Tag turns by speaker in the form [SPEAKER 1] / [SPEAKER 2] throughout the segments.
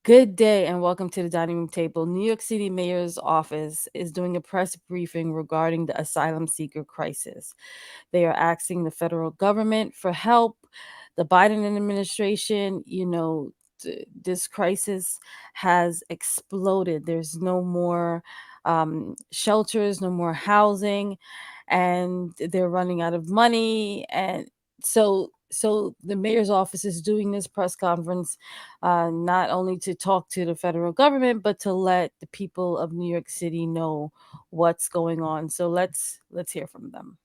[SPEAKER 1] Good day and welcome to the dining room table. New York City Mayor's office is doing a press briefing regarding the asylum seeker crisis. They are asking the federal government for help. The Biden administration, this crisis has exploded. There's no more shelters, no more housing, and they're running out of money. And so the mayor's office is doing this press conference not only to talk to the federal government, but to let the people of New York City know what's going on. So let's hear from them.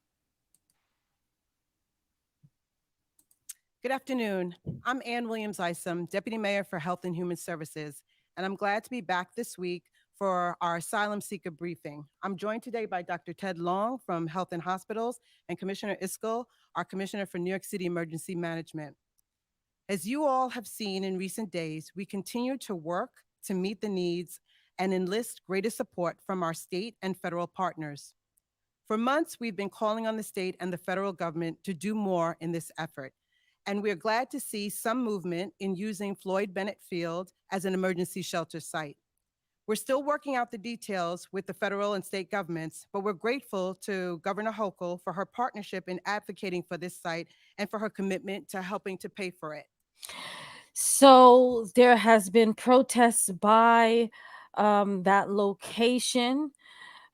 [SPEAKER 2] Good afternoon. I'm Ann Williams-Isom, Deputy Mayor for Health and Human Services, and I'm glad to be back this week for our asylum seeker briefing. I'm joined today by Dr. Ted Long from Health and Hospitals and Commissioner Iskell, our Commissioner for New York City Emergency Management. As you all have seen in recent days, we continue to work to meet the needs and enlist greater support from our state and federal partners. For months, we've been calling on the state and the federal government to do more in this effort, and we're glad to see some movement in using Floyd Bennett Field as an emergency shelter site. We're still working out the details with the federal and state governments, but we're grateful to Governor Hochul for her partnership in advocating for this site and for her commitment to helping to pay for it.
[SPEAKER 1] So there has been protests by that location.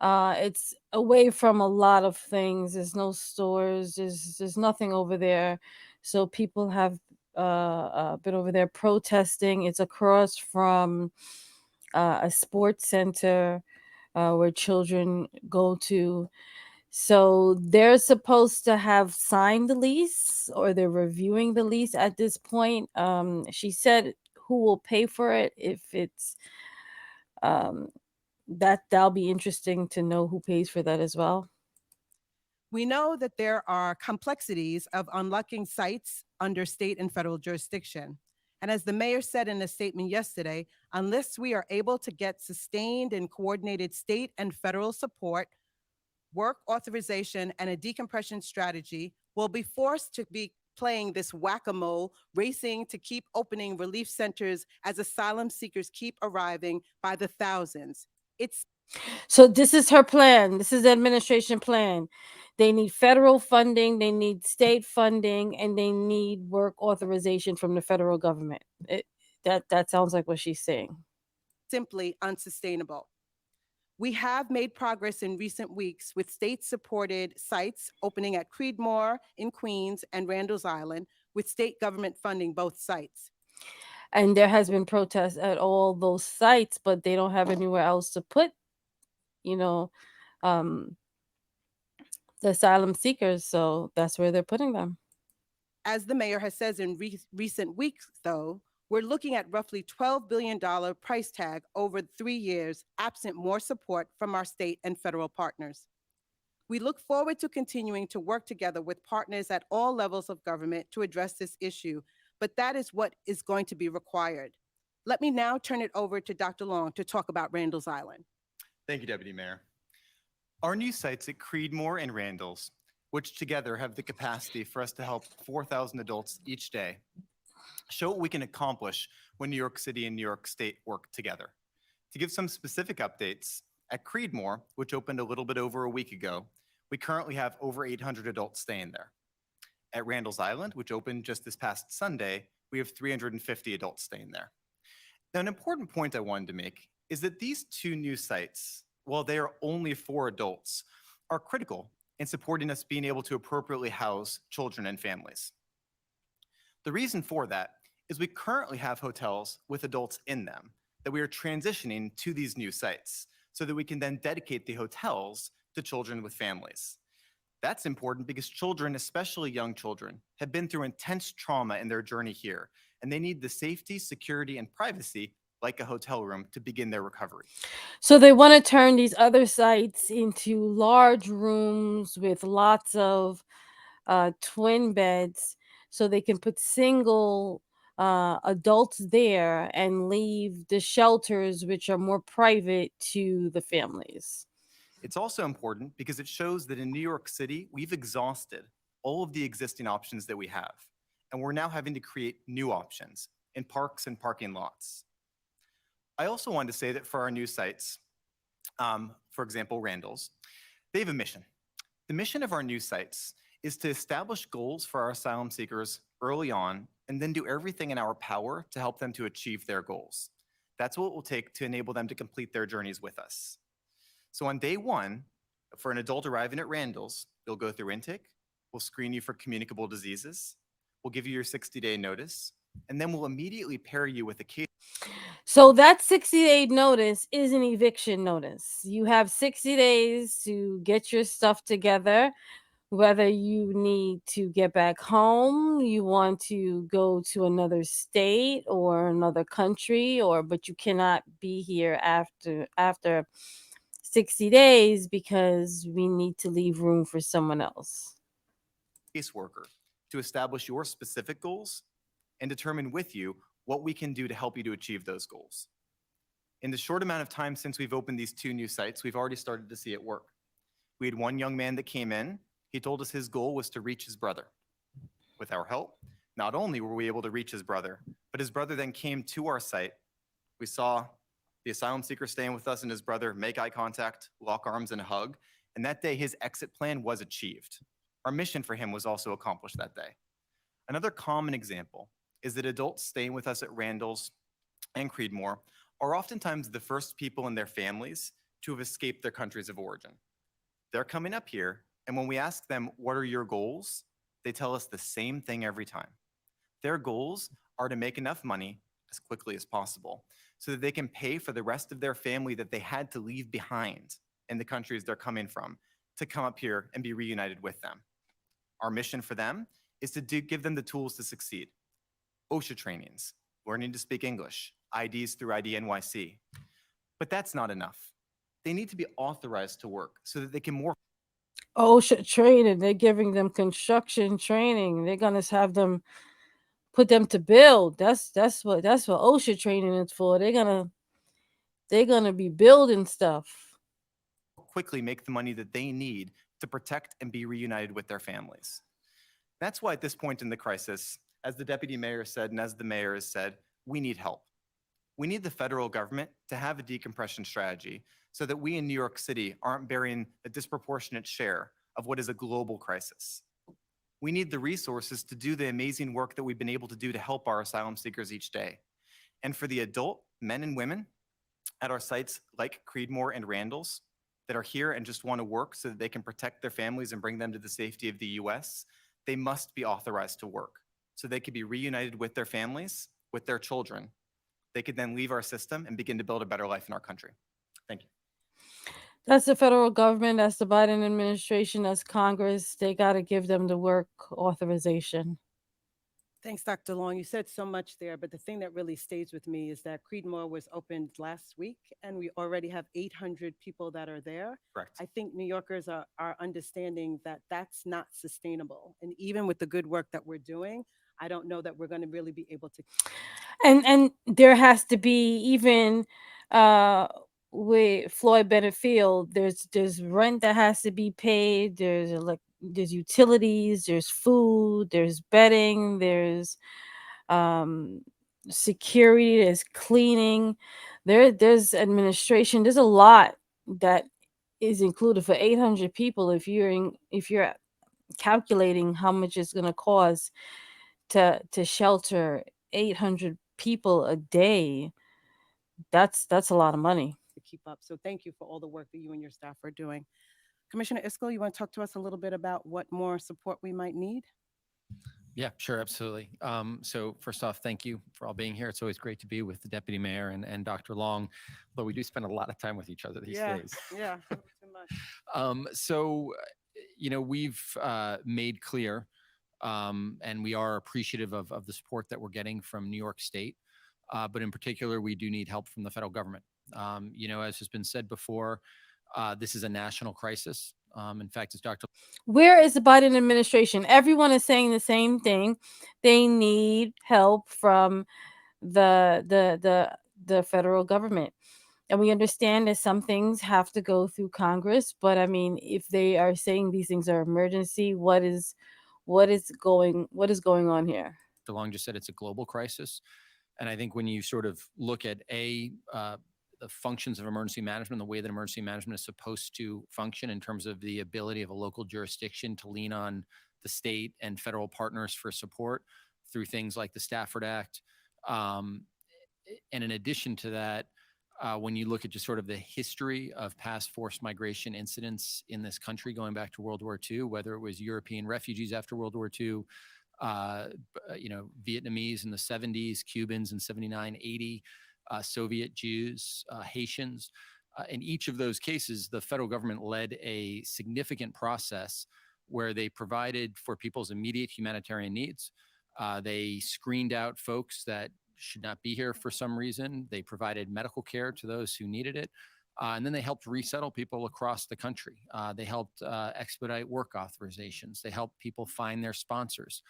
[SPEAKER 1] It's away from a lot of things. There's no stores. There's nothing over there. So people have been over there protesting. It's across from a sports center where children go to. So they're supposed to have signed the lease, or they're reviewing the lease at this point. She said who will pay for it if it's um, that'll be interesting to know who pays for that as well.
[SPEAKER 2] We know that there are complexities of unlocking sites under state and federal jurisdiction. And as the mayor said in a statement yesterday, unless we are able to get sustained and coordinated state and federal support, work authorization, and a decompression strategy, we'll be forced to be playing this whack-a-mole, racing to keep opening relief centers as asylum seekers keep arriving by the thousands. It's
[SPEAKER 1] So this is her plan. This is the administration plan. They need federal funding, they need state funding, and they need work authorization from the federal government. That sounds like what she's saying.
[SPEAKER 2] simply unsustainable. We have made progress in recent weeks with state-supported sites opening at Creedmoor in Queens and Randall's Island, with state government funding both sites.
[SPEAKER 1] And there has been protests at all those sites, but they don't have anywhere else to put, you know, um, the asylum seekers. So that's where they're putting them.
[SPEAKER 2] As the mayor has said in recent weeks, though, we're looking at roughly $12 billion price tag over 3 years, absent more support from our state and federal partners. We look forward to continuing to work together with partners at all levels of government to address this issue, but that is what is going to be required. Let me now turn it over to Dr. Long to talk about Randall's Island.
[SPEAKER 3] Thank you, Deputy Mayor. Our new sites at Creedmoor and Randalls, which together have the capacity for us to help 4,000 adults each day, show what we can accomplish when New York City and New York State work together. To give some specific updates, at Creedmoor, which opened a little bit over a week ago, we currently have over 800 adults staying there. At Randall's Island, which opened just this past Sunday, we have 350 adults staying there. Now, an important point I wanted to make is that these two new sites, while they are only for adults, are critical in supporting us being able to appropriately house children and families. The reason for that is we currently have hotels with adults in them that we are transitioning to these new sites so that we can then dedicate the hotels to children with families. That's important because children, especially young children, have been through intense trauma in their journey here, and they need the safety, security, and privacy like a hotel room to begin their recovery.
[SPEAKER 1] So they want to turn these other sites into large rooms with lots of twin beds so they can put single adults there and leave the shelters, which are more private, to the families.
[SPEAKER 3] It's also important because it shows that in New York City, we've exhausted all of the existing options that we have, and we're now having to create new options in parks and parking lots. I also wanted to say that for our new sites, for example, Randall's, they have a mission. The mission of our new sites is to establish goals for our asylum seekers early on and then do everything in our power to help them to achieve their goals. That's what it will take to enable them to complete their journeys with us. So on day one, for an adult arriving at Randall's, you'll go through intake, we'll screen you for communicable diseases, we'll give you your 60-day notice, and then we'll immediately pair you with a case.
[SPEAKER 1] So that 60-day notice is an eviction notice. You have 60 days to get your stuff together, whether you need to get back home, you want to go to another state or another country, or but you cannot be here after 60 days because we need to leave room for someone else.
[SPEAKER 3] Caseworker to establish your specific goals and determine with you what we can do to help you to achieve those goals. In the short amount of time since we've opened these two new sites, we've already started to see it work. We had one young man that came in. He told us his goal was to reach his brother. With our help, not only were we able to reach his brother, but his brother then came to our site. We saw the asylum seeker staying with us and his brother make eye contact, lock arms, and hug. And that day, his exit plan was achieved. Our mission for him was also accomplished that day. Another common example is that adults staying with us at Randall's and Creedmoor are oftentimes the first people in their families to have escaped their countries of origin. They're coming up here, and when we ask them, what are your goals? They tell us the same thing every time. Their goals are to make enough money as quickly as possible so that they can pay for the rest of their family that they had to leave behind in the countries they're coming from to come up here and be reunited with them. Our mission for them is to give them the tools to succeed. OSHA trainings, learning to speak English, IDs through ID NYC. But that's not enough. They need to be authorized to work so that they can more
[SPEAKER 1] OSHA training, they're giving them construction training. They're gonna have them put them to build. That's what OSHA training is for. They're gonna be building stuff.
[SPEAKER 3] quickly make the money that they need to protect and be reunited with their families. That's why at this point in the crisis, as the deputy mayor said and as the mayor has said, we need help. We need the federal government to have a decompression strategy so that we in New York City aren't bearing a disproportionate share of what is a global crisis. We need the resources to do the amazing work that we've been able to do to help our asylum seekers each day. And for the adult men and women at our sites like Creedmoor and Randall's that are here and just want to work so that they can protect their families and bring them to the safety of the US, they must be authorized to work so they could be reunited with their families, with their children. They could then leave our system and begin to build a better life in our country. Thank you.
[SPEAKER 1] That's the federal government, that's the Biden administration, that's Congress. They got to give them the work authorization.
[SPEAKER 2] Thanks, Dr. Long. You said so much there, but the thing that really stays with me is that Creedmoor was opened last week, and we already have 800 people that are there.
[SPEAKER 3] Correct.
[SPEAKER 2] I think New Yorkers are understanding that that's not sustainable. And even with the good work that we're doing, I don't know that we're going to really be able to.
[SPEAKER 1] And there has to be even uh with Floyd Bennett Field, there's rent that has to be paid, there's utilities, there's food, there's bedding, there's um security, there's cleaning, there's administration, there's a lot that is included for 800 people. If you're calculating how much it's going to cost to shelter 800 people a day, that's a lot of money.
[SPEAKER 2] Keep up. So thank you for all the work that you and your staff are doing. Commissioner Isco, you want to talk to us a little bit about what more support we might need?
[SPEAKER 4] Yeah, sure, absolutely. So first off, thank you for all being here. It's always great to be with the deputy mayor and Dr. Long, though we do spend a lot of time with each other these days.
[SPEAKER 2] Yeah, too much.
[SPEAKER 4] We've made clear, and we are appreciative of the support that we're getting from New York State, but in particular, we do need help from the federal government. As has been said before, this is a national crisis. In fact, as Dr.
[SPEAKER 1] Where is the Biden administration? Everyone is saying the same thing. They need help from the federal government. And we understand that some things have to go through Congress, but I mean, if they are saying these things are emergency, what is going on here?
[SPEAKER 4] Long just said, it's a global crisis. And I think when you sort of look at the functions of emergency management, the way that emergency management is supposed to function in terms of the ability of a local jurisdiction to lean on the state and federal partners for support through things like the Stafford Act. Um, and in addition to that, when you look at just sort of the history of past forced migration incidents in this country going back to World War II, whether it was European refugees after World War II, Vietnamese in the 70s, Cubans in 79, 80, Soviet Jews, Haitians. In each of those cases, the federal government led a significant process where they provided for people's immediate humanitarian needs. They screened out folks that should not be here for some reason. They provided medical care to those who needed it. And then they helped resettle people across the country. They helped expedite work authorizations. They helped people find their sponsors.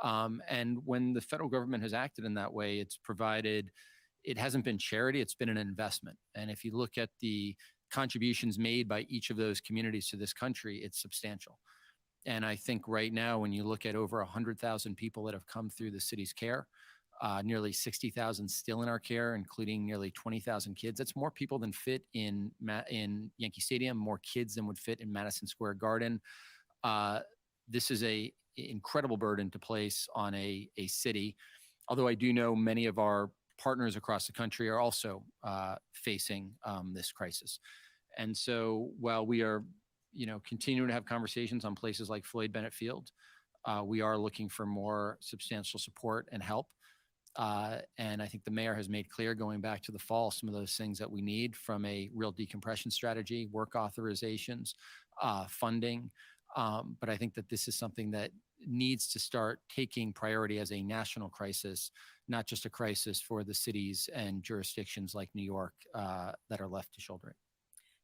[SPEAKER 4] And when the federal government has acted in that way, it hasn't been charity, it's been an investment. And if you look at the contributions made by each of those communities to this country, it's substantial. And I think right now, when you look at over 100,000 people that have come through the city's care, nearly 60,000 still in our care, including nearly 20,000 kids. That's more people than fit in Yankee Stadium, more kids than would fit in Madison Square Garden. This is a incredible burden to place on a city. Although I do know many of our partners across the country are also facing this crisis. And so while we are, continuing to have conversations on places like Floyd Bennett Field, we are looking for more substantial support and help. And I think the mayor has made clear going back to the fall some of those things that we need from a real decompression strategy, work authorizations, funding. But I think that this is something that needs to start taking priority as a national crisis, not just a crisis for the cities and jurisdictions like New York that are left to shoulder it.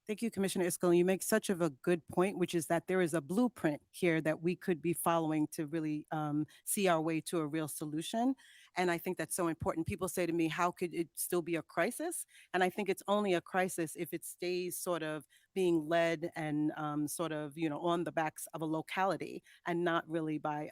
[SPEAKER 2] Thank you, Commissioner Iscol. You make such of a good point, which is that there is a blueprint here that we could be following to really see our way to a real solution. And I think that's so important. People say to me, how could it still be a crisis? And I think it's only a crisis if it stays sort of being led and sort of, on the backs of a locality and not really by,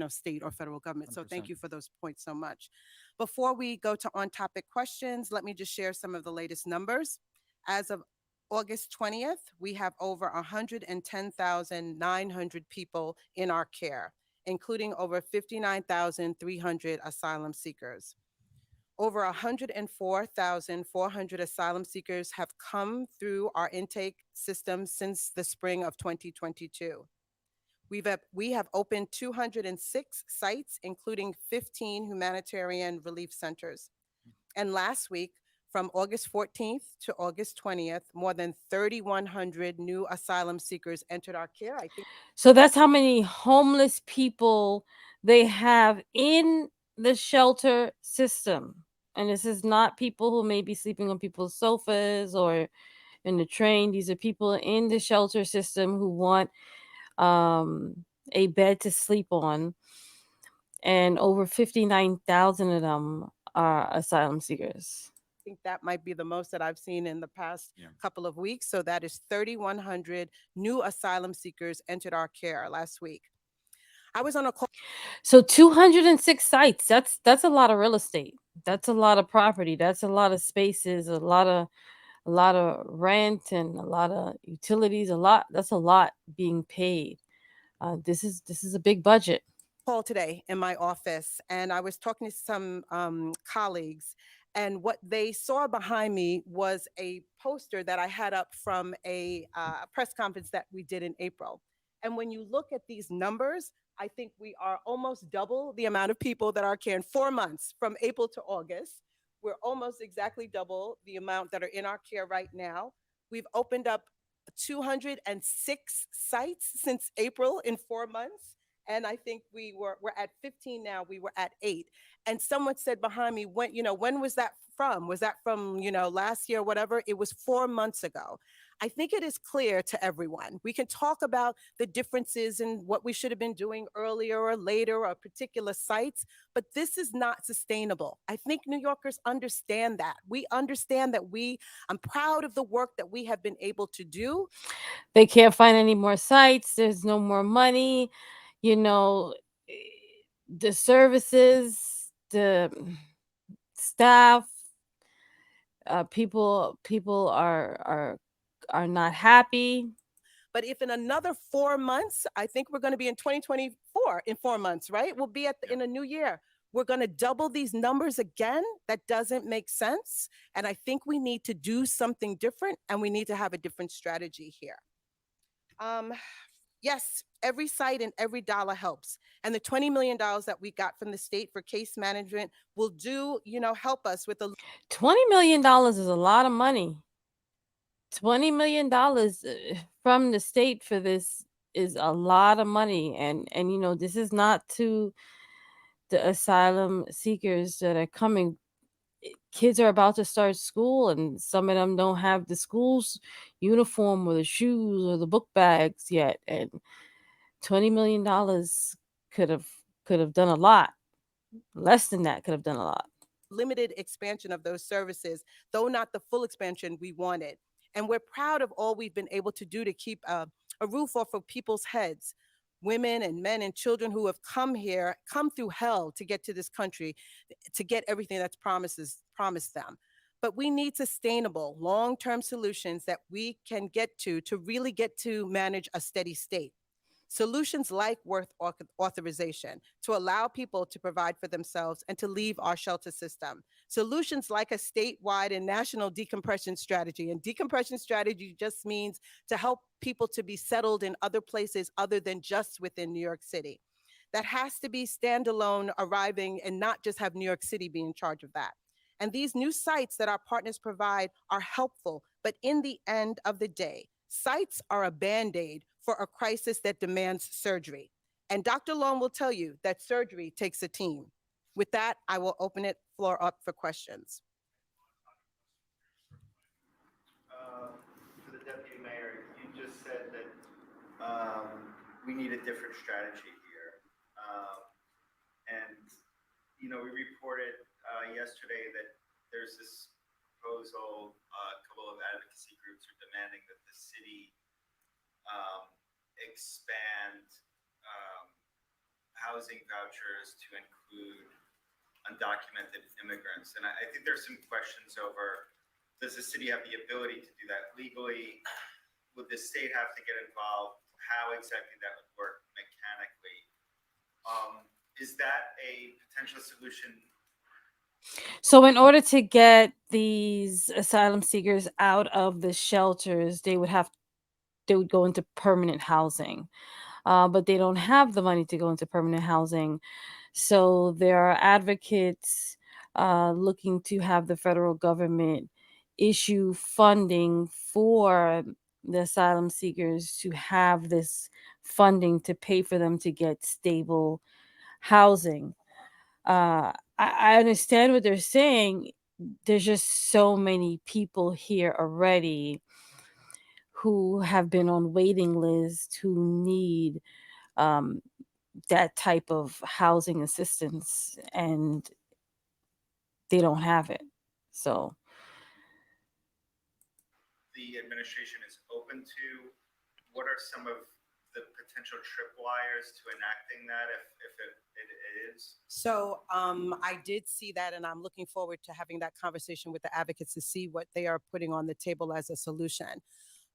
[SPEAKER 2] state or federal government. So thank
[SPEAKER 4] 100%.
[SPEAKER 2] you for those points so much. Before we go to on-topic questions, let me just share some of the latest numbers. As of August 20th, we have over 110,900 people in our care, including over 59,300 asylum seekers. Over 104,400 asylum seekers have come through our intake system since the spring of 2022. We have opened 206 sites, including 15 humanitarian relief centers. And last week, from August 14th to August 20th, more than 3,100 new asylum seekers entered our care. I think
[SPEAKER 1] So that's how many homeless people they have in the shelter system. And this is not people who may be sleeping on people's sofas or in the train. These are people in the shelter system who want a bed to sleep on. And over 59,000 of them are asylum seekers.
[SPEAKER 2] think that might be the most that I've seen in the past couple of weeks. So that is 3,100 new asylum seekers entered our care last week. I was on a call.
[SPEAKER 1] So 206 sites. That's a lot of real estate. That's a lot of property. That's a lot of spaces, a lot of rent and a lot of utilities, that's a lot being paid. This is a big budget.
[SPEAKER 2] Call today in my office, and I was talking to some colleagues, and what they saw behind me was a poster that I had up from a press conference that we did in April. And when you look at these numbers, I think we are almost double the amount of people that are care in 4 months from April to August. We're almost exactly double the amount that are in our care right now. We've opened up 206 sites since April in 4 months. And I think we're at 15 now. We were at 8. And someone said behind me, when was that from? Was that from, last year or whatever? It was 4 months ago. I think it is clear to everyone. We can talk about the differences in what we should have been doing earlier or later or particular sites, but this is not sustainable. I think New Yorkers understand that. We understand that I'm proud of the work that we have been able to do.
[SPEAKER 1] They can't find any more sites. There's no more money. The services, staff. People are not happy.
[SPEAKER 2] But if in another 4 months, I think we're going to be in 2024 in 4 months, right? We'll be
[SPEAKER 3] Yeah.
[SPEAKER 2] in a new year. We're going to double these numbers again. That doesn't make sense. And I think we need to do something different and we need to have a different strategy here. Um, yes, every site and every dollar helps. And the $20 million that we got from the state for case management will help us with the
[SPEAKER 1] $20 million is a lot of money. $20 million from the state for this is a lot of money, and this is not to the asylum seekers that are coming. Kids are about to start school, and some of them don't have the school's uniform or the shoes or the book bags yet, and $20 million could have could have done a lot. Less than that could have done a lot.
[SPEAKER 2] limited expansion of those services, though not the full expansion we wanted. And we're proud of all we've been able to do to keep a roof off of people's heads. Women and men and children who have come here, come through hell to get to this country, to get everything that's promised them. But we need sustainable, long-term solutions that we can get to really get to manage a steady state. Solutions like worth authorization to allow people to provide for themselves and to leave our shelter system. Solutions like a statewide and national decompression strategy. And decompression strategy just means to help people to be settled in other places other than just within New York City. That has to be standalone arriving and not just have New York City be in charge of that. And these new sites that our partners provide are helpful, but in the end of the day, sites are a band aid for a crisis that demands surgery. And Dr. Long will tell you that surgery takes a team. With that, I will open it floor up for questions.
[SPEAKER 3] For the deputy mayor, you just said that we need a different strategy here. And, we reported yesterday that there's this proposal, a couple of advocacy groups are demanding that the city expand housing vouchers to include undocumented immigrants. And I think there's some questions over, does the city have the ability to do that legally? Would the state have to get involved? How exactly that would work mechanically? Is that a potential solution?
[SPEAKER 1] So, in order to get these asylum seekers out of the shelters, they would go into permanent housing. But they don't have the money to go into permanent housing. So there are advocates looking to have the federal government issue funding for the asylum seekers to have this funding to pay for them to get stable housing. I understand what they're saying. There's just so many people here already who have been on waiting lists who need um, that type of housing assistance, and they don't have it. So
[SPEAKER 3] The administration is open to? What are some of the potential tripwires to enacting that if it is?
[SPEAKER 2] So I did see that, and I'm looking forward to having that conversation with the advocates to see what they are putting on the table as a solution.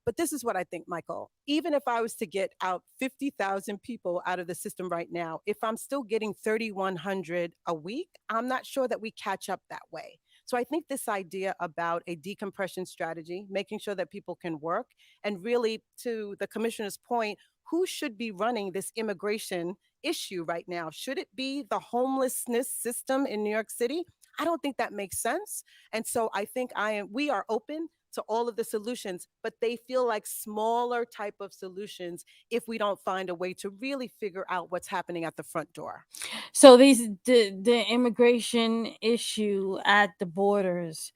[SPEAKER 2] But this is what I think, Michael. Even if I was to get out 50,000 people out of the system right now, if I'm still getting 3,100 a week, I'm not sure that we catch up that way. So I think this idea about a decompression strategy, making sure that people can work, and really to the commissioner's point, who should be running this immigration issue right now? Should it be the homelessness system in New York City? I don't think that makes sense. And so I think we are open to all of the solutions, but they feel like smaller type of solutions if we don't find a way to really figure out what's happening at the front door.
[SPEAKER 1] so the immigration issue at the borders,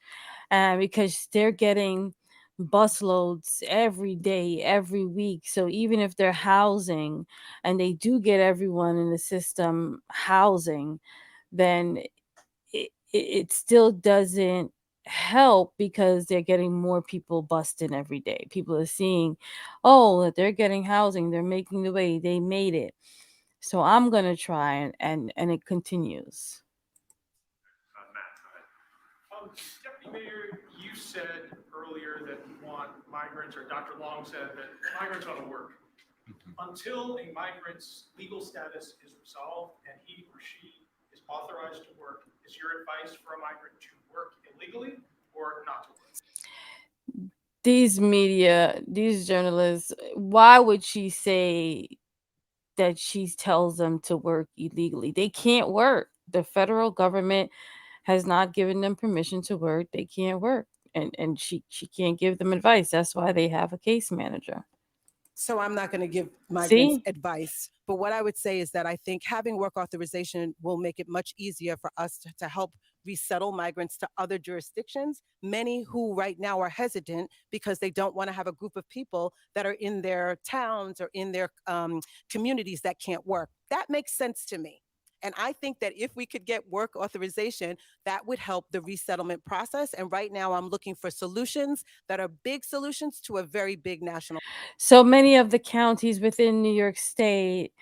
[SPEAKER 1] because they're getting busloads every day, every week. So even if they're housing and they do get everyone in the system housing, then it still doesn't help because they're getting more people busting every day. People are seeing, oh, that they're getting housing, they're making the way, they made it. So I'm gonna try, and it continues.
[SPEAKER 5] Matt, go ahead. Deputy Mayor, you said earlier that you want migrants, or Dr. Long said that migrants ought to work. Until a migrant's legal status is resolved and he or she is authorized to work, is your advice for a migrant to work illegally or not to work?
[SPEAKER 1] These media, these journalists, why would she say that she tells them to work illegally? They can't work. The federal government has not given them permission to work. They can't work. And she can't give them advice. That's why they have a case manager.
[SPEAKER 2] So I'm not going to give migrants
[SPEAKER 1] See?
[SPEAKER 2] advice, but what I would say is that I think having work authorization will make it much easier for us to help resettle migrants to other jurisdictions. Many who right now are hesitant because they don't want to have a group of people that are in their towns or in their communities that can't work. That makes sense to me. And I think that if we could get work authorization, that would help the resettlement process. And right now, I'm looking for solutions that are big solutions to a very big national.
[SPEAKER 1] So many of the counties within New York State,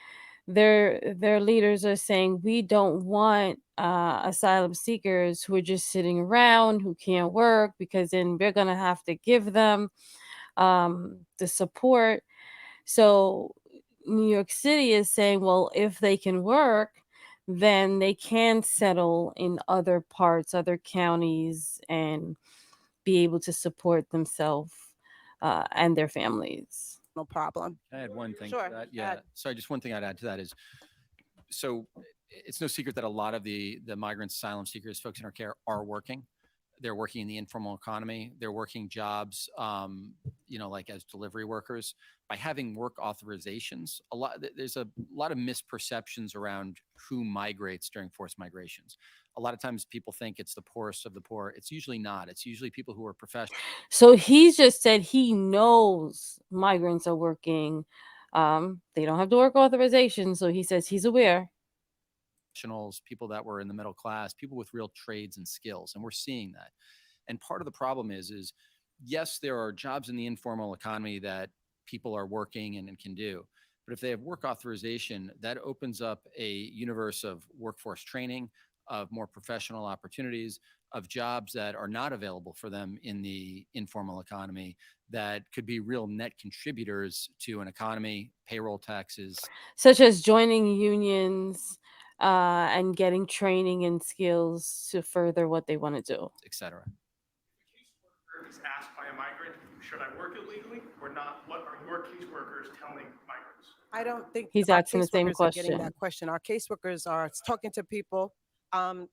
[SPEAKER 1] their leaders are saying we don't want asylum seekers who are just sitting around who can't work, because then we're gonna have to give them the support. So New York City is saying, well, if they can work, then they can settle in other parts, other counties, and be able to support themselves and their families.
[SPEAKER 2] No problem.
[SPEAKER 4] Can I add one thing
[SPEAKER 2] Sure.
[SPEAKER 4] to that? Yeah. Sorry, just one thing I'd add to that is, so it's no secret that a lot of the migrants, asylum seekers, folks in our care are working. They're working in the informal economy. They're working jobs, like as delivery workers. By having work authorizations, there's a lot of misperceptions around who migrates during forced migrations. A lot of times people think it's the poorest of the poor. It's usually not. It's usually people who are professional.
[SPEAKER 1] So he's just said he knows migrants are working. They don't have the work authorization, so he says he's aware.
[SPEAKER 4] Professionals, people that were in the middle class, people with real trades and skills, and we're seeing that. And part of the problem is yes, there are jobs in the informal economy that people are working and can do. But if they have work authorization, that opens up a universe of workforce training, of more professional opportunities, of jobs that are not available for them in the informal economy that could be real net contributors to an economy, payroll taxes,
[SPEAKER 1] Such as joining unions and getting training and skills to further what they want to do.
[SPEAKER 4] etc.
[SPEAKER 5] If a caseworker is asked by a migrant, should I work illegally or not? What are your caseworkers telling migrants?
[SPEAKER 2] I don't think
[SPEAKER 1] He's
[SPEAKER 2] our
[SPEAKER 1] asking the same
[SPEAKER 2] caseworkers are getting
[SPEAKER 1] question.
[SPEAKER 2] that question. Our caseworkers are talking to people. I'm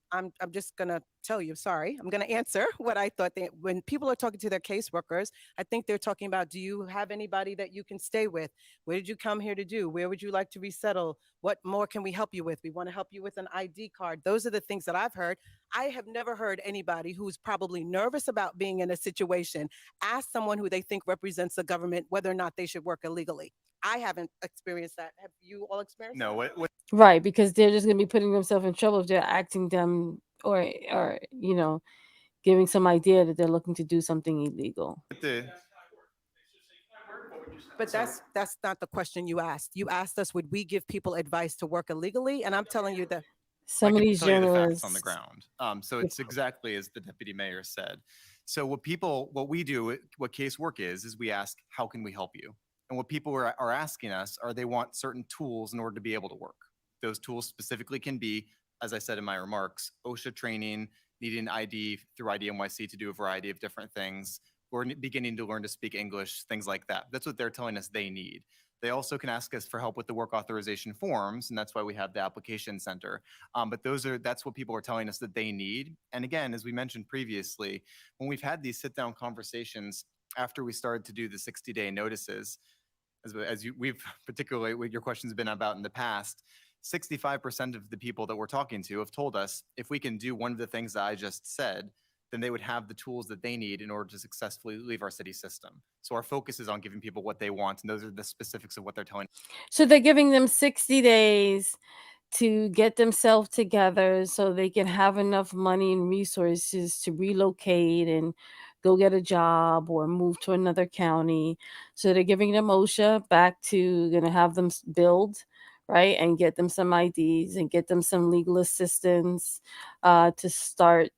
[SPEAKER 2] just gonna tell you. Sorry, I'm gonna answer what I thought. When people are talking to their caseworkers, I think they're talking about: do you have anybody that you can stay with? Where did you come here to do? Where would you like to resettle? What more can we help you with? We want to help you with an ID card. Those are the things that I've heard. I have never heard anybody who's probably nervous about being in a situation ask someone who they think represents the government whether or not they should work illegally. I haven't experienced that. Have you all experienced
[SPEAKER 3] No,
[SPEAKER 2] that?
[SPEAKER 1] Right, because they're just going to be putting themselves in trouble if they're acting them or giving some idea that they're looking to do something illegal.
[SPEAKER 3] the
[SPEAKER 2] But
[SPEAKER 3] so
[SPEAKER 2] that's not the question you asked. You asked us, would we give people advice to work illegally? And I'm telling you that
[SPEAKER 3] I
[SPEAKER 1] Some of
[SPEAKER 3] can
[SPEAKER 1] these
[SPEAKER 3] tell you the facts on the
[SPEAKER 1] journalists,
[SPEAKER 3] ground. So it's exactly as the deputy mayor said. So what we do, what casework is we ask, how can we help you? And what people are asking us are they want certain tools in order to be able to work. Those tools specifically can be, as I said in my remarks, OSHA training, needing ID through ID NYC to do a variety of different things, or beginning to learn to speak English, things like that. That's what they're telling us they need. They also can ask us for help with the work authorization forms, and that's why we have the application center. But that's what people are telling us that they need. And again, as we mentioned previously, when we've had these sit-down conversations after we started to do the 60-day notices, we've particularly what your questions have been about in the past, 65% of the people that we're talking to have told us if we can do one of the things that I just said, then they would have the tools that they need in order to successfully leave our city system. So our focus is on giving people what they want, and those are the specifics of what they're telling.
[SPEAKER 1] so they're giving them 60 days to get themselves together so they can have enough money and resources to relocate and go get a job or move to another county. So they're giving them OSHA back to gonna have them build right? And get them some IDs and get them some legal assistance to start,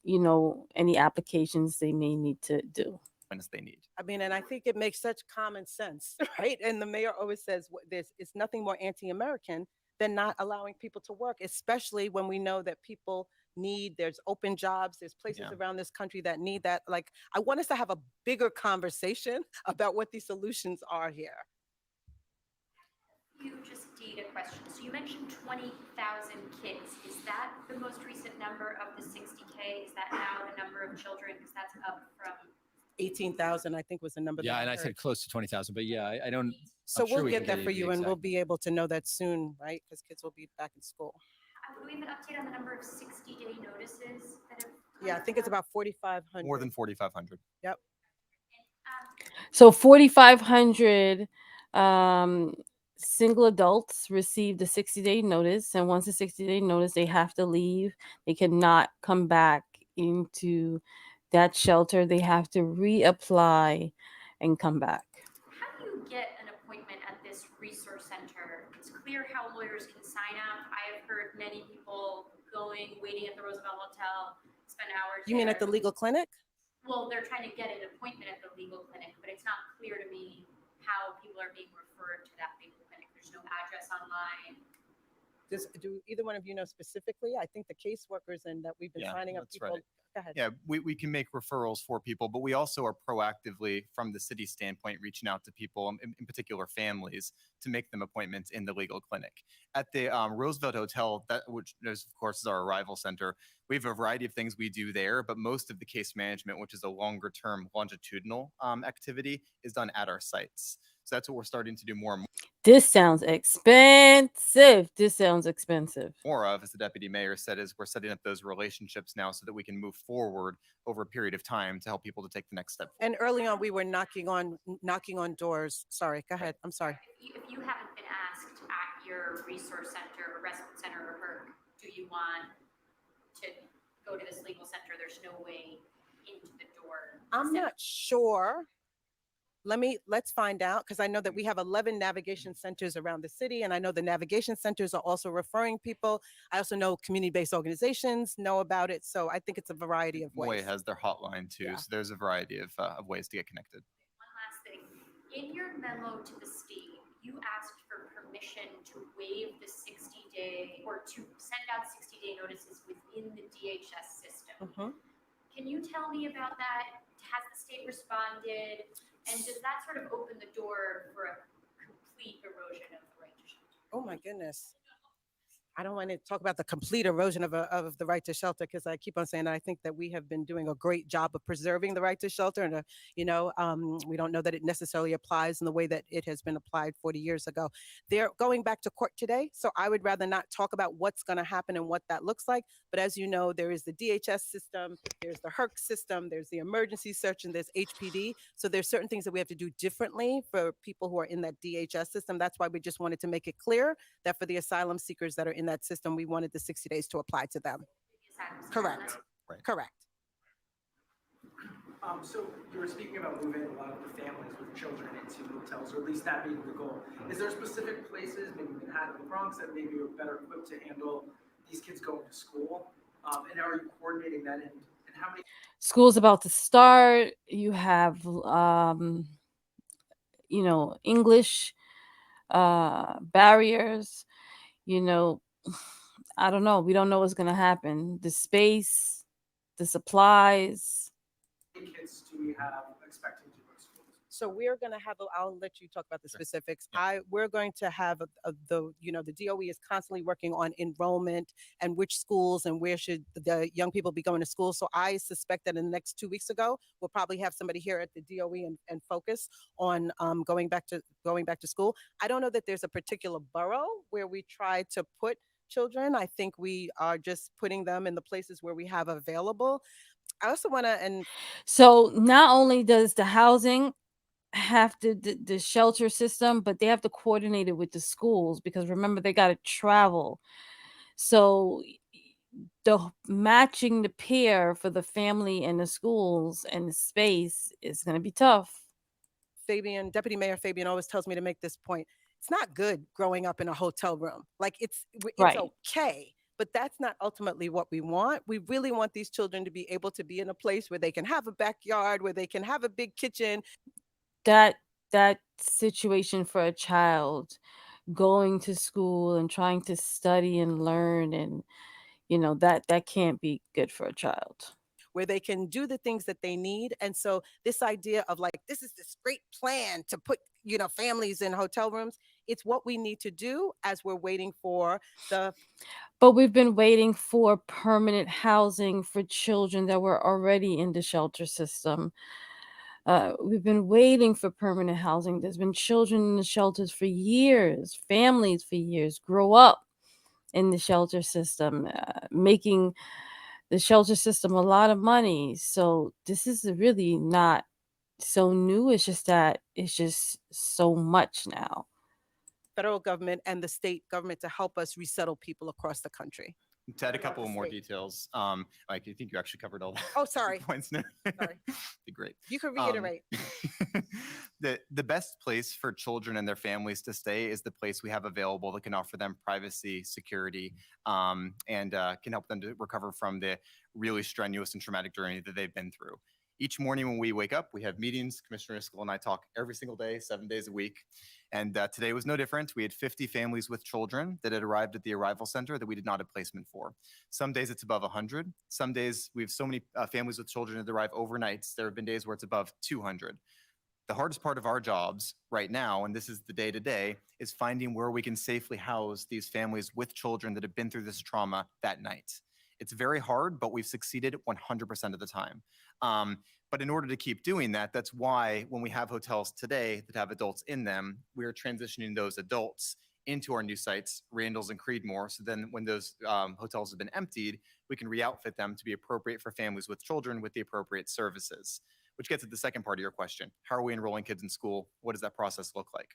[SPEAKER 1] any applications they may need to do.
[SPEAKER 3] As they need.
[SPEAKER 2] I mean, and I think it makes such common sense, right? And the mayor always says this: it's nothing more anti-American than not allowing people to work, especially when we know that people need, there's open jobs, there's places
[SPEAKER 3] Yeah.
[SPEAKER 2] around this country that need that. Like, I want us to have a bigger conversation about what these solutions are here.
[SPEAKER 6] You just data question. So you mentioned 20,000 kids. Is that the most recent number of the 60K? Is that now the number of children? Because that's up from
[SPEAKER 2] 18,000, I think, was the number.
[SPEAKER 4] Yeah,
[SPEAKER 2] that
[SPEAKER 4] and I
[SPEAKER 2] heard.
[SPEAKER 4] said close to 20,000, but yeah, I don't.
[SPEAKER 2] So
[SPEAKER 4] I'm sure
[SPEAKER 2] we'll
[SPEAKER 4] we
[SPEAKER 2] get
[SPEAKER 4] can
[SPEAKER 2] that
[SPEAKER 4] get
[SPEAKER 2] for
[SPEAKER 4] you the
[SPEAKER 2] you, and we'll
[SPEAKER 4] exact
[SPEAKER 2] be able to know that soon, right? Because kids will be back in school.
[SPEAKER 6] do we have an update on the number of 60-day notices that have
[SPEAKER 2] Yeah, I think it's about 4,500.
[SPEAKER 3] More than 4,500.
[SPEAKER 2] Yep.
[SPEAKER 1] So 4,500 um, single adults received a 60-day notice, and once a 60-day notice, they have to leave. They cannot come back into that shelter. They have to reapply and come back.
[SPEAKER 6] How do you get an appointment at this resource center? It's clear how lawyers can sign up. I have heard many people going, waiting at the Roosevelt Hotel, spend hours.
[SPEAKER 2] You mean at the legal clinic?
[SPEAKER 6] Well, they're trying to get an appointment at the legal clinic, but it's not clear to me how people are being referred to that legal clinic. There's no address online.
[SPEAKER 2] Do either one of you know specifically? I think the caseworkers and that we've been
[SPEAKER 3] Yeah,
[SPEAKER 2] signing up
[SPEAKER 3] that's
[SPEAKER 2] people.
[SPEAKER 3] right.
[SPEAKER 2] Go ahead.
[SPEAKER 3] Yeah, we can make referrals for people, but we also are proactively, from the city standpoint, reaching out to people, in particular families, to make them appointments in the legal clinic. At the Roosevelt Hotel, which is, of course, is our arrival center, we have a variety of things we do there, but most of the case management, which is a longer term longitudinal activity, is done at our sites. So that's what we're starting to do more and
[SPEAKER 1] This sounds expensive. This sounds expensive.
[SPEAKER 3] more of, as the deputy mayor said, is we're setting up those relationships now so that we can move forward over a period of time to help people to take the next step.
[SPEAKER 2] And early on, we were knocking on doors. Sorry, go ahead. I'm sorry.
[SPEAKER 6] If you haven't been asked at your resource center or respite center or HERC, do you want to go to this legal center? There's no way into the door.
[SPEAKER 2] I'm not sure. Let's find out, because I know that we have 11 navigation centers around the city, and I know the navigation centers are also referring people. I also know community-based organizations know about it, so I think it's a variety of
[SPEAKER 3] Moy
[SPEAKER 2] ways.
[SPEAKER 3] has their hotline too,
[SPEAKER 2] Yeah.
[SPEAKER 3] so there's a variety of ways to get connected.
[SPEAKER 6] One last thing. In your memo to the state, you asked for permission to waive the 60-day or to send out 60-day notices within the DHS system.
[SPEAKER 2] Mhm.
[SPEAKER 6] Can you tell me about that? Has the state responded? And does that sort of open the door for a complete erosion of the right to shelter?
[SPEAKER 2] Oh my goodness. I don't want to talk about the complete erosion of the right to shelter, because I keep on saying that I think that we have been doing a great job of preserving the right to shelter, and we don't know that it necessarily applies in the way that it has been applied 40 years ago. They're going back to court today, so I would rather not talk about what's going to happen and what that looks like. But as you know, there is the DHS system, there's the HERC system, there's the emergency search, and there's HPD. So there's certain things that we have to do differently for people who are in that DHS system. That's why we just wanted to make it clear that for the asylum seekers that are in that system, we wanted the 60 days to apply to them. Correct.
[SPEAKER 3] Right.
[SPEAKER 2] Correct.
[SPEAKER 5] So you were speaking about moving a lot of the families with children into hotels, or at least that being the goal. Is there specific places, maybe Manhattan or the Bronx, that maybe are better equipped to handle these kids going to school? And are you coordinating that? And how many?
[SPEAKER 1] School's about to start. You have, English barriers. You know, I don't know. We don't know what's going to happen. The space, the supplies.
[SPEAKER 5] Kids do we have expecting to go to school?
[SPEAKER 2] So we're going to have, I'll let you talk about the
[SPEAKER 3] Sure.
[SPEAKER 2] specifics.
[SPEAKER 3] Yeah.
[SPEAKER 2] We're going to have the DOE is constantly working on enrollment and which schools and where should the young people be going to school. So I suspect that in the next 2 weeks ago, we'll probably have somebody here at the DOE and focus on going back to school. I don't know that there's a particular borough where we try to put children. I think we are just putting them in the places where we have available. I also want to,
[SPEAKER 1] So not only does the housing have to the shelter system, but they have to coordinate it with the schools, because remember, they got to travel. So the matching the pair for the family and the schools and the space is going to be tough.
[SPEAKER 2] Deputy Mayor Fabian always tells me to make this point. it's not good growing up in a hotel room. Like it's
[SPEAKER 1] Right.
[SPEAKER 2] okay, but that's not ultimately what we want. We really want these children to be able to be in a place where they can have a backyard, where they can have a big kitchen.
[SPEAKER 1] That that situation for a child going to school and trying to study and learn, and that can't be good for a child.
[SPEAKER 2] Where they can do the things that they need. And so this idea of like, this is this great plan to put, families in hotel rooms, it's what we need to do as we're waiting for the
[SPEAKER 1] But we've been waiting for permanent housing for children that were already in the shelter system. We've been waiting for permanent housing. There's been children in the shelters for years, families for years grow up in the shelter system, making the shelter system a lot of money. So this is really not so new. It's just that it's just so much now.
[SPEAKER 2] federal government and the state government to help us resettle people across the country.
[SPEAKER 3] To add a
[SPEAKER 2] What about
[SPEAKER 3] couple
[SPEAKER 2] the
[SPEAKER 3] more
[SPEAKER 2] state?
[SPEAKER 3] details, Mike, I think you actually covered all the
[SPEAKER 2] Oh, sorry.
[SPEAKER 3] points there.
[SPEAKER 2] Sorry.
[SPEAKER 3] Be great.
[SPEAKER 2] You can
[SPEAKER 3] Um,
[SPEAKER 2] reiterate.
[SPEAKER 3] the best place for children and their families to stay is the place we have available that can offer them privacy, security, and can help them to recover from the really strenuous and traumatic journey that they've been through. Each morning when we wake up, we have meetings. Commissioner Iskel and I talk every single day, 7 days a week. And today was no different. We had 50 families with children that had arrived at the arrival center that we did not have placement for. Some days it's above 100. Some days we have so many families with children that arrive overnights. There have been days where it's above 200. The hardest part of our jobs right now, and this is the day to day, is finding where we can safely house these families with children that have been through this trauma that night. It's very hard, but we've succeeded 100% of the time. But in order to keep doing that, that's why when we have hotels today that have adults in them, we are transitioning those adults into our new sites, Randall's and Creedmoor. So then when those hotels have been emptied, we can re-outfit them to be appropriate for families with children with the appropriate services. Which gets at the second part of your question. How are we enrolling kids in school? What does that process look like?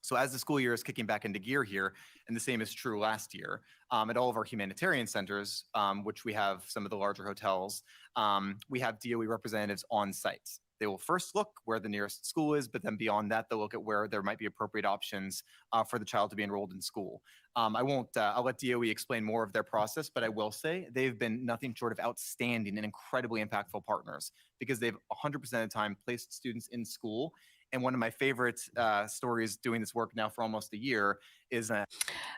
[SPEAKER 3] So as the school year is kicking back into gear here, and the same is true last year, at all of our humanitarian centers, which we have some of the larger hotels, we have DOE representatives on site. They will first look where the nearest school is, but then beyond that, they'll look at where there might be appropriate options for the child to be enrolled in school. I won't, I'll let DOE explain more of their process, but I will say they've been nothing short of outstanding and incredibly impactful partners because they've 100% of the time placed students in school. And one of my favorite stories doing this work now for almost a year is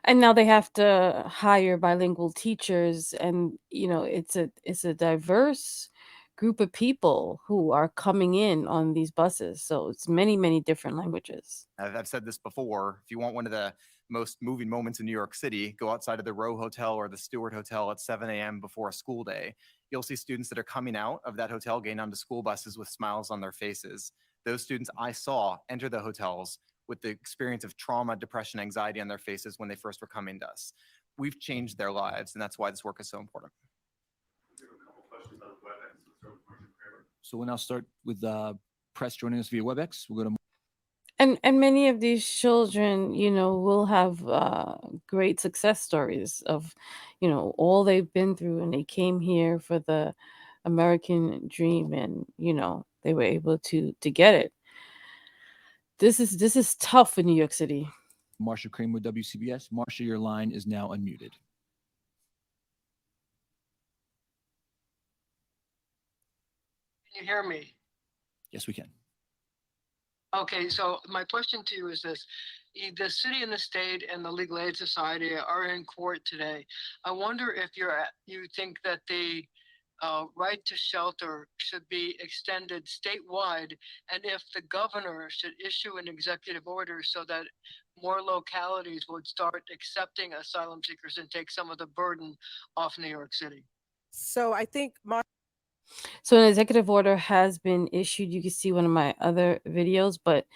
[SPEAKER 1] And now they have to hire bilingual teachers, and it's a diverse group of people who are coming in on these buses. So it's many different languages.
[SPEAKER 3] I've said this before. If you want one of the most moving moments in New York City, go outside of the Row Hotel or the Stewart Hotel at 7 a.m. before a school day. You'll see students that are coming out of that hotel, getting onto school buses with smiles on their faces. Those students I saw enter the hotels with the experience of trauma, depression, anxiety on their faces when they first were coming to us. We've changed their lives, and that's why this work is so important.
[SPEAKER 7] So we'll now start with press joining us via WebEx. We'll go to
[SPEAKER 1] And many of these children, will have great success stories of, all they've been through, and they came here for the American dream, and they were able to get it. This is tough in New York City.
[SPEAKER 7] Marsha Kramer, WCBS. Marsha, your line is now unmuted.
[SPEAKER 8] Can you hear me?
[SPEAKER 7] Yes, we can.
[SPEAKER 8] Okay, so my question to you is this. The city and the state and the Legal Aid Society are in court today. I wonder if you think that the right to shelter should be extended statewide, and if the governor should issue an executive order so that more localities would start accepting asylum seekers and take some of the burden off New York City.
[SPEAKER 2] So I think
[SPEAKER 1] So an executive order has been issued. You can see one of my other videos, but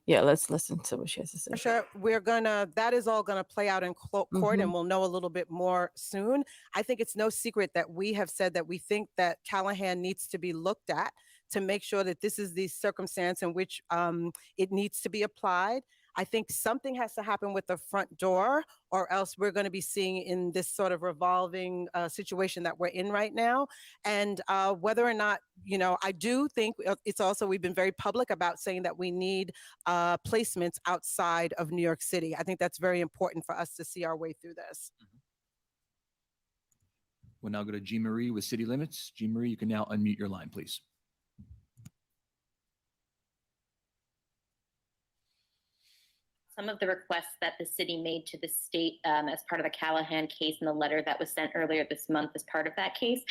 [SPEAKER 1] yeah, let's listen to what she has to say.
[SPEAKER 2] Marsha, that is all gonna play out in court,
[SPEAKER 1] Mhm.
[SPEAKER 2] and we'll know a little bit more soon. I think it's no secret that we have said that we think that Callahan needs to be looked at to make sure that this is the circumstance in which it needs to be applied. I think something has to happen with the front door, or else we're going to be seeing in this sort of revolving situation that we're in right now. And whether or not, I do think it's also, we've been very public about saying that we need placements outside of New York City. I think that's very important for us to see our way through this.
[SPEAKER 7] We'll now go to Jean Marie with City Limits. Jean Marie, you can now unmute your line, please.
[SPEAKER 9] Some of the requests that the city made to the state as part of the Callahan case and the letter that was sent earlier this month as part of that case.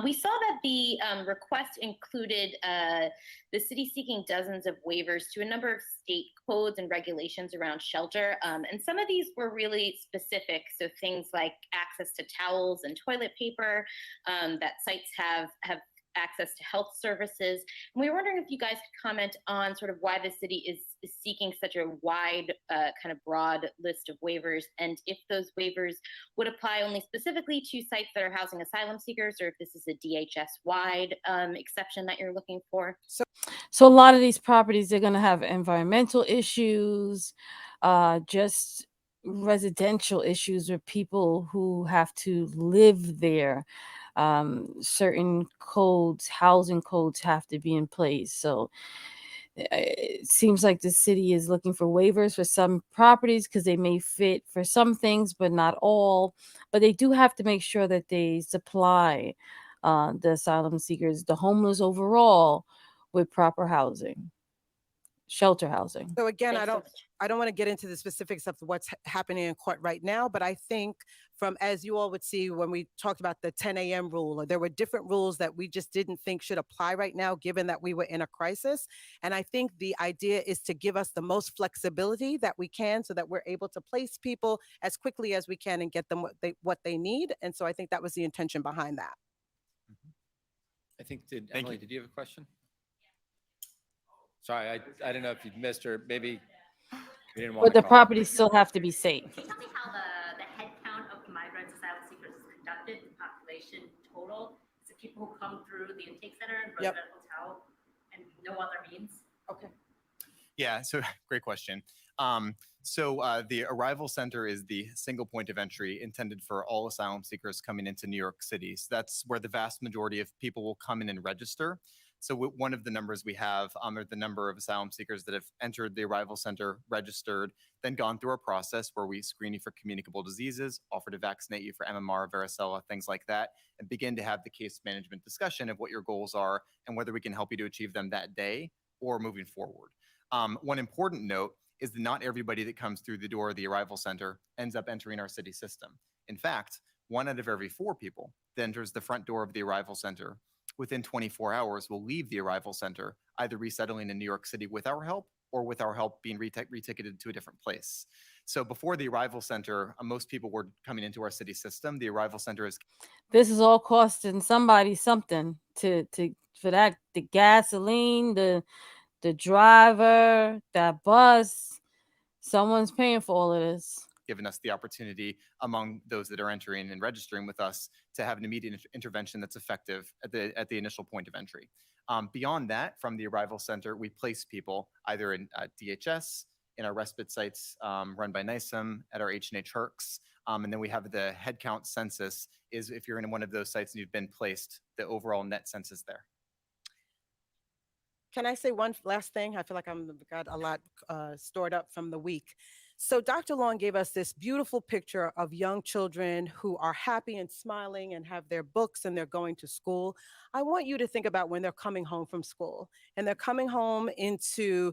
[SPEAKER 9] We saw that the request included the city seeking dozens of waivers to a number of state codes and regulations around shelter. And some of these were really specific. So things like access to towels and toilet paper, that sites have access to health services. And we were wondering if you guys could comment on sort of why the city is seeking such a wide, kind of broad list of waivers, and if those waivers would apply only specifically to sites that are housing asylum seekers, or if this is a DHS-wide exception that you're looking for.
[SPEAKER 1] So a lot of these properties, they're going to have environmental issues, just residential issues with people who have to live there. Certain codes, housing codes have to be in place. So it seems like the city is looking for waivers for some properties because they may fit for some things, but not all. But they do have to make sure that they supply the asylum seekers, the homeless overall, with proper housing, shelter housing.
[SPEAKER 2] So again,
[SPEAKER 9] Thanks so much.
[SPEAKER 2] I don't want to get into the specifics of what's happening in court right now, but I think from, as you all would see when we talked about the 10 a.m. rule, or there were different rules that we just didn't think should apply right now, given that we were in a crisis. And I think the idea is to give us the most flexibility that we can so that we're able to place people as quickly as we can and get them what they need. And so I think that was the intention behind that.
[SPEAKER 4] I think,
[SPEAKER 3] Thank
[SPEAKER 4] Emily,
[SPEAKER 3] you.
[SPEAKER 4] did you have a question? Sorry, I don't know if you missed, or maybe we didn't want
[SPEAKER 1] But
[SPEAKER 4] to
[SPEAKER 1] the
[SPEAKER 4] call.
[SPEAKER 1] properties still have to be safe.
[SPEAKER 10] Can you tell me how the head count of migrants, asylum seekers is conducted, the population total? Is it people who come through the intake center and
[SPEAKER 2] Yep.
[SPEAKER 10] resident hotel and no other means?
[SPEAKER 2] Okay.
[SPEAKER 3] Yeah, so great question. The arrival center is the single point of entry intended for all asylum seekers coming into New York City. So that's where the vast majority of people will come in and register. So one of the numbers we have are the number of asylum seekers that have entered the arrival center, registered, then gone through a process where we screen you for communicable diseases, offer to vaccinate you for MMR, varicella, things like that, and begin to have the case management discussion of what your goals are and whether we can help you to achieve them that day or moving forward. One important note is that not everybody that comes through the door of the arrival center ends up entering our city system. In fact, 1 out of every 4 people that enters the front door of the arrival center within 24 hours will leave the arrival center, either resettling in New York City with our help or with our help being reticketed to a different place. So before the arrival center, most people were coming into our city system. The arrival center is
[SPEAKER 1] This is all costing somebody something for that, the gasoline, the driver, that bus. Someone's paying for all of this.
[SPEAKER 3] given us the opportunity among those that are entering and registering with us to have an immediate intervention that's effective at the initial point of entry. Beyond that, from the arrival center, we place people either in DHS, in our respite sites run by NYCM, at our H&H Hercs, and then we have the headcount census is if you're in one of those sites and you've been placed, the overall net census there.
[SPEAKER 2] Can I say one last thing? I feel like I've got a lot stored up from the week. So Dr. Long gave us this beautiful picture of young children who are happy and smiling and have their books and they're going to school. I want you to think about when they're coming home from school and they're coming home into,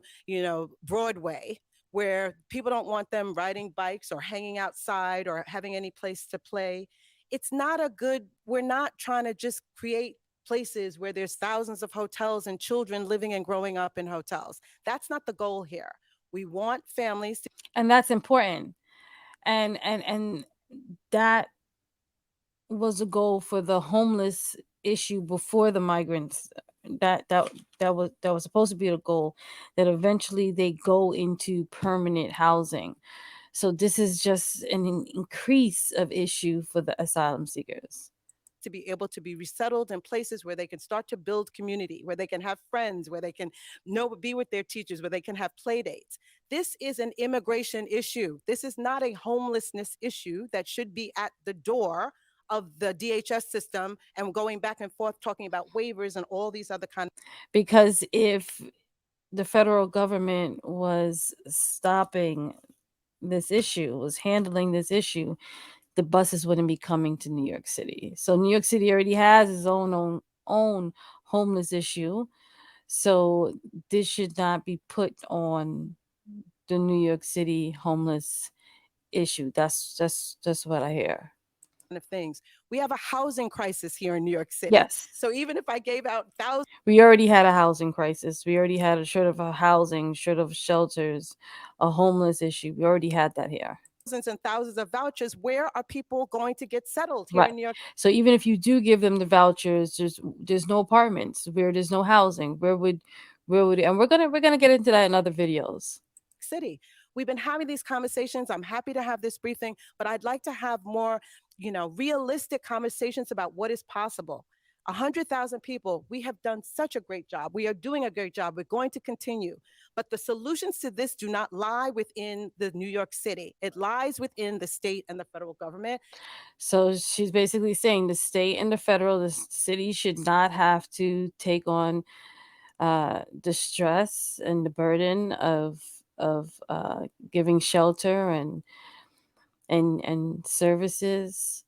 [SPEAKER 2] Broadway, where people don't want them riding bikes or hanging outside or having any place to play. It's not we're not trying to just create places where there's thousands of hotels and children living and growing up in hotels. That's not the goal here. We want families to.
[SPEAKER 1] And that's important. And that was a goal for the homeless issue before the migrants. That was supposed to be the goal, that eventually they go into permanent housing. So this is just an increase of issue for the asylum seekers.
[SPEAKER 2] to be able to be resettled in places where they can start to build community, where they can have friends, where they can be with their teachers, where they can have play dates. This is an immigration issue. This is not a homelessness issue that should be at the door of the DHS system and going back and forth talking about waivers and all these other kind of.
[SPEAKER 1] Because if the federal government was stopping this issue, was handling this issue, the buses wouldn't be coming to New York City. So New York City already has its own homeless issue. So this should not be put on the New York City homeless issue. That's what I hear.
[SPEAKER 2] Of things. We have a housing crisis here in New York City.
[SPEAKER 1] Yes.
[SPEAKER 2] So even if I gave out thousands
[SPEAKER 1] We already had a housing crisis. We already had a short of a housing, short of shelters, a homeless issue. We already had that here.
[SPEAKER 2] and thousands of vouchers, where are people going to get settled here
[SPEAKER 1] Right.
[SPEAKER 2] in New York
[SPEAKER 1] So even if you do give them the vouchers, there's no apartments where there's no housing. Where would and we're gonna get into that in other videos.
[SPEAKER 2] City? We've been having these conversations. I'm happy to have this briefing, but I'd like to have more, realistic conversations about what is possible. 100,000 people, we have done such a great job. We are doing a great job. We're going to continue. But the solutions to this do not lie within the New York City. It lies within the state and the federal government.
[SPEAKER 1] So she's basically saying the state and the federal, the city should not have to take on the stress and the burden of giving shelter and services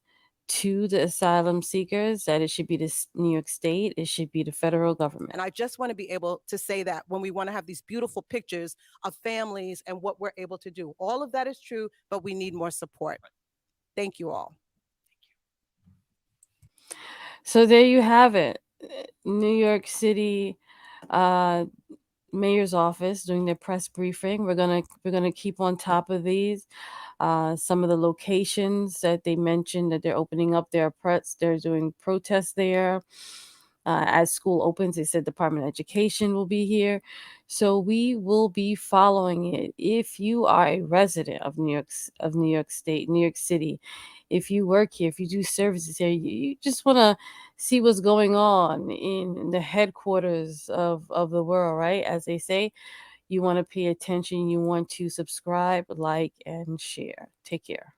[SPEAKER 1] to the asylum seekers. That it should be the New York State, it should be the federal government.
[SPEAKER 2] And I just want to be able to say that when we want to have these beautiful pictures of families and what we're able to do. All of that is true, but we need more support. Thank you all.
[SPEAKER 1] So there you have it. New York City mayor's office doing their press briefing. We're gonna keep on top of these. Some of the locations that they mentioned that they're opening up their they're doing protests there. As school opens, they said Department of Education will be here. So we will be following it. If you are a resident of New York State, New York City, if you work here, if you do services here, you just want to see what's going on in the headquarters of the world, right? As they say, you want to pay attention, you want to subscribe, like, and share. Take care.